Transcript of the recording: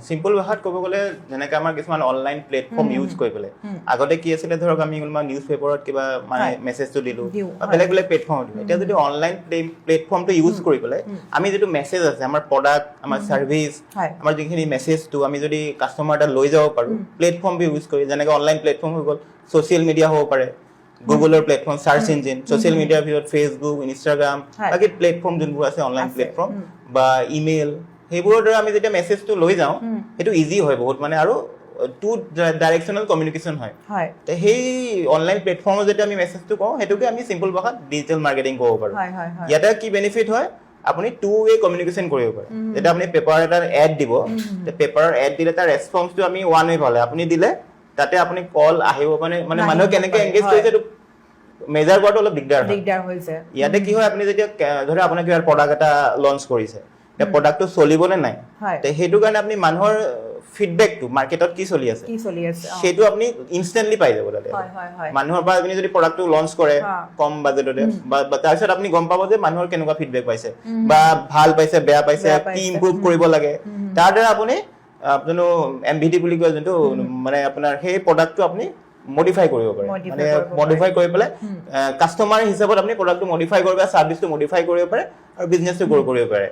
simple ভাষাত ক'ব গ'লে যেনেকৈ আমাৰ কিছুমান অনলাইন প্লেটফৰ্ম ইউজ কৰি পেলাই আগতে কি আছিলে ধৰক আমি কোনোবা নিউজ পেপাৰত কিবা মানে মেছেজটো দিলোঁ বা বেলেগ বেলেগ প্লেটফৰ্ম দিলোঁ এতিয়া যদি অনলাইন প্লেটফৰ্মটো ইউজ কৰি পেলাই আমি যিটো মেছেজ আছে আমাৰ প্ৰডাক্ট আমাৰ ছাৰ্ভিচ আমাৰ যিখিনি মেছেজটো আমি যদি কাষ্টমাৰ এটা লৈ যাব পাৰোঁ প্লেটফৰ্মটো ইউজ কৰি যেনেকৈ অনলাইন প্লেটফৰ্ম হৈ গ'ল ছ'চিয়েল মিডিয়া হ'ব পাৰে গুগলৰ প্লেটফৰ্ম চাৰ্চ ইঞ্জিন ছ'চিয়েল মিডিয়াৰ ভিতৰত ফেচবুক ইনষ্টাগ্ৰাম বাকী প্লেটফৰ্ম যোনবোৰ আছে অনলাইন প্লেটফৰ্ম বা ইমেইল সেইবোৰৰ দ্বাৰা আমি যেতিয়া মেছেজটো লৈ যাওঁ সেইটো ইজি হয় বহুত মানে আৰু টু ডাইৰেকশ্যনেল কমিউনিকেশ্যন হয় সেই অনলাইন প্লেটফৰ্মত যেতিয়া আমি মেছেজটো কওঁ সেইটোকে আমি চিম্পল ভাষাত ডিজিটেল মাৰ্কেটিং ক'ব পাৰোঁ ইয়াতে কি বেনিফিট হয় আপুনি টু ৱে কমিউনিকেশ্যন কৰিব পাৰে যেতিয়া আপুনি পেপাৰ এটাৰ এড দিব পেপাৰৰ এড দিলে তাৰ ৰেছপন্সটো আমি ওৱান ৱে পালে আপুনি দিলে তাতে আপুনি কল আহিব মানে মানুহে কেনেকৈ এংগেজ কৰিছে এইটো মেজাৰ কৰাটো অলপ দিগদাৰ হৈছে ইয়াতে কি হয় আপুনি যেতিয়া ধৰক আপোনাৰ কিবা প্ৰডাক্ট এটা লঞ্চ কৰিছে এতিয়া প্ৰডাক্টটো চলিবনে নাই সেইটো কাৰণে আপুনি মানুহৰ ফিডবেকটো মাৰ্কেটত কি চলি আছে সেইটো আপুনি ইনষ্টেণ্টলি পাই যাব তাতে মানুহৰ পৰা আপুনি যদি প্ৰডাক্টটো লঞ্চ কৰে কম বাজেটতে বা তাৰপিছত আপুনি গম পাব যে মানুহৰ কেনেকুৱা ফিডবেক পাইছে বা ভাল পাইছে বেয়া পাইছে কি ইম্প্ৰুভ কৰিব লাগে তাৰ দ্বাৰা আপুনি যোনটো MVD বুলি কয় যোনটো মানে আপোনাৰ সেই প্ৰডাক্টটো আপুনি মডিফাই কৰিব পাৰে মানে মডিফাই কৰি পেলাই কাষ্টমাৰ হিচাপত আপুনি প্ৰডাক্টটো মডিফাই কৰিব পাৰে ছাৰ্ভিচটো মডিফাই কৰিব পাৰে আৰু বিজনেছটো গ্ৰ' কৰিব পাৰে